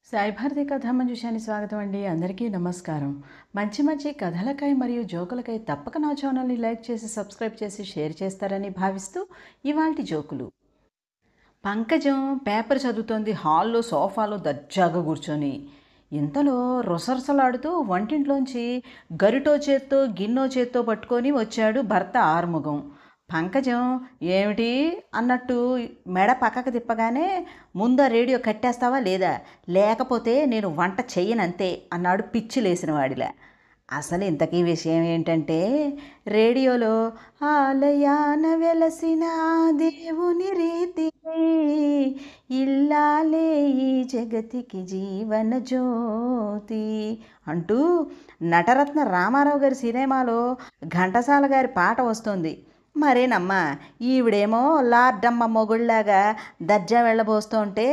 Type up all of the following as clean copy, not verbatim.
సాయి భారతి కథామంజుషాని స్వాగతం అండి. అందరికీ నమస్కారం. మంచి మంచి కథలకై మరియు జోకులకై తప్పక నా ఛానల్ని లైక్ చేసి సబ్స్క్రైబ్ చేసి షేర్ చేస్తారని భావిస్తూ ఇవాల్టి జోకులు. పంకజం పేపర్ చదువుతోంది హాల్లో సోఫాలో దర్జాగా కూర్చొని. ఇంతలో రొసరసలాడుతూ వంటింట్లోంచి గరిటో చేత్తో గిన్నో చేత్తో పట్టుకొని వచ్చాడు భర్త ఆరుముగం. పంకజం ఏమిటి అన్నట్టు మెడ పక్కకు తిప్పగానే ముందు రేడియో కట్టేస్తావా లేదా, లేకపోతే నేను వంట చెయ్యనంతే అన్నాడు పిచ్చి లేసిన వాడిలా. అసలు ఇంతకీ విషయం ఏంటంటే రేడియోలో ఆలయాన వెలసిన దేవుని రీతి ఇల్లాలే ఈ జగతికి జీవన జ్యోతి అంటూ నటరత్న రామారావు గారి సినిమాలో ఘంటసాల గారి పాట వస్తుంది. మరేనమ్మా ఈవిడేమో లార్డమ్మ మొగుళ్ళలాగా దర్జా వెళ్ళబోస్తూ ఉంటే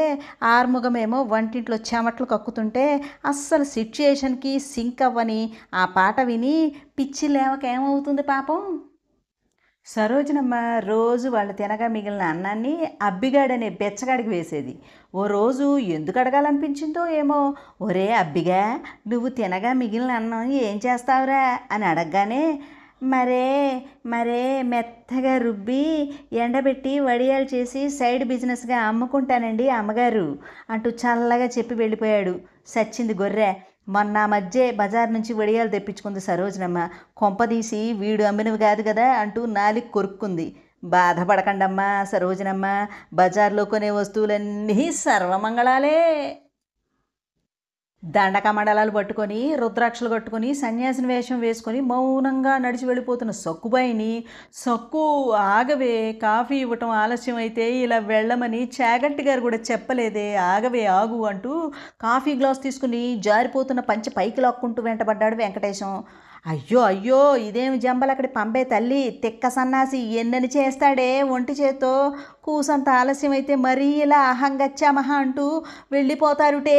ఆర్ముగమేమో వంటింట్లో చెమట్లు కక్కుతుంటే అస్సలు సిచ్యుయేషన్కి సింక్ అవ్వని ఆ పాట విని పిచ్చి లేవక ఏమవుతుంది పాపం. సరోజనమ్మ రోజు వాళ్ళు తినగా మిగిలిన అన్నాన్ని అబ్బిగాడనే బెచ్చగాడికి వేసేది. ఓ రోజు ఎందుకు అడగాలనిపించిందో ఏమో, ఒరే అబ్బిగా నువ్వు తినగా మిగిలిన అన్నం ఏం చేస్తావురా అని అడగగానే మరే మరే మెత్తగా రుబ్బి ఎండబెట్టి వడియాలు చేసి సైడ్ బిజినెస్గా అమ్ముకుంటానండి అమ్మగారు అంటూ చల్లగా చెప్పి వెళ్ళిపోయాడు. సచ్చింది గొర్రె. మొన్న మధ్య బజార్ నుంచి వడియాలు తెప్పించుకుంది సరోజనమ్మ. కొంపదీసి వీడు అమ్మినవి కాదు కదా అంటూ నాలికి కొరుక్కుంది. బాధపడకండమ్మా సరోజనమ్మ, బజార్లో కొనే వస్తువులన్నీ సర్వమంగళాలే. దండకమండలాలు పట్టుకొని రుద్రాక్షలు కట్టుకొని సన్యాసిని వేషం వేసుకొని మౌనంగా నడిచి వెళ్ళిపోతున్న సక్కుబాయిని, సక్కు ఆగవే కాఫీ ఇవ్వటం ఆలస్యం అయితే ఇలా వెళ్ళమని చాగంటి గారు కూడా చెప్పలేదే, ఆగవే ఆగు అంటూ కాఫీ గ్లాస్ తీసుకుని జారిపోతున్న పంచె పైకి లాక్కుంటూ వెంటబడ్డాడు వెంకటేశం. అయ్యో అయ్యో ఇదేమి జంబలక్కడి పంపే తల్లి, తిక్క సన్నాసి ఎన్నని చేస్తాడే ఒంటి చేత్తో, కూసంత ఆలస్యం అయితే మరీ ఇలా అహంగచ్చామహా అంటూ వెళ్ళిపోతారుటే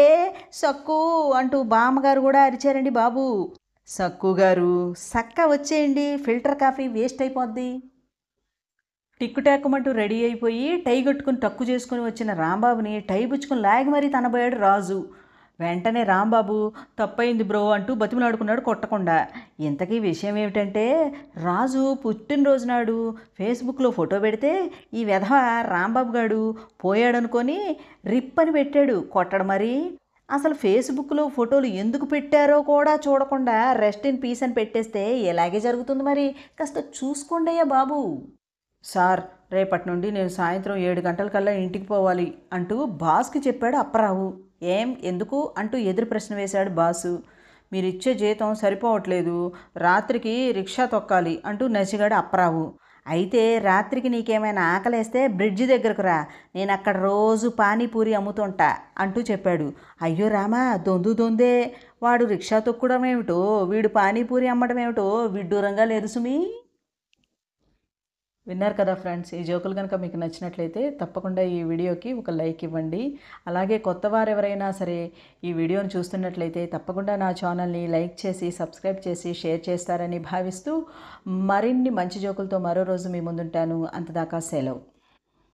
సక్కు అంటూ బామ్మగారు కూడా అరిచారండి బాబు. సక్కు గారు సక్క వచ్చేయండి, ఫిల్టర్ కాఫీ వేస్ట్ అయిపోద్ది. టిక్కుటాక్కుమంటూ రెడీ అయిపోయి టై కట్టుకుని టక్కు చేసుకుని వచ్చిన రాంబాబుని టై పుచ్చుకుని లాగి మరీ తనబోయాడు రాజు. వెంటనే రాంబాబు తప్పైంది బ్రో అంటూ బతిమలాడుకున్నాడు కొట్టకుండా. ఇంతకీ విషయం ఏమిటంటే రాజు పుట్టినరోజు నాడు ఫేస్బుక్లో ఫోటో పెడితే ఈ వెధవ రాంబాబు గాడు పోయాడనుకొని రిప్ అని పెట్టాడు కొట్టడు. మరి అసలు ఫేస్బుక్లో ఫోటోలు ఎందుకు పెట్టారో కూడా చూడకుండా రెస్ట్ ఇన్ పీస్ అని పెట్టేస్తే ఎలాగే జరుగుతుంది. మరి కాస్త చూసుకోండియ్యా బాబు. సార్ రేపటి నుండి నేను సాయంత్రం 7 గంటలకల్లా ఇంటికి పోవాలి అంటూ బాస్కి చెప్పాడు అప్పారావు. ఏం ఎందుకు అంటూ ఎదురు ప్రశ్న వేశాడు బాసు. మీరిచ్చే జీతం సరిపోవట్లేదు, రాత్రికి రిక్షా తొక్కాలి అంటూ నసిగాడు అప్పారావు. అయితే రాత్రికి నీకేమైనా ఆకలేస్తే బ్రిడ్జి దగ్గరకు రా, నేను అక్కడ రోజు పానీపూరి అమ్ముతుంటా అంటూ చెప్పాడు. అయ్యో రామా దొందే, వాడు రిక్షా తొక్కడం ఏమిటో వీడు పానీపూరి అమ్మడం ఏమిటో విడ్డూరంగా లేదు సుమి. విన్నారు కదా ఫ్రెండ్స్, ఈ జోకులు కనుక మీకు నచ్చినట్లయితే తప్పకుండా ఈ వీడియోకి ఒక లైక్ ఇవ్వండి. అలాగే కొత్త వారు ఎవరైనా సరే ఈ వీడియోని చూస్తున్నట్లయితే తప్పకుండా నా ఛానల్ని లైక్ చేసి సబ్స్క్రైబ్ చేసి షేర్ చేస్తారని భావిస్తూ మరిన్ని మంచి జోకులతో మరో రోజు మీ ముందుంటాను. అంతదాకా సెలవు.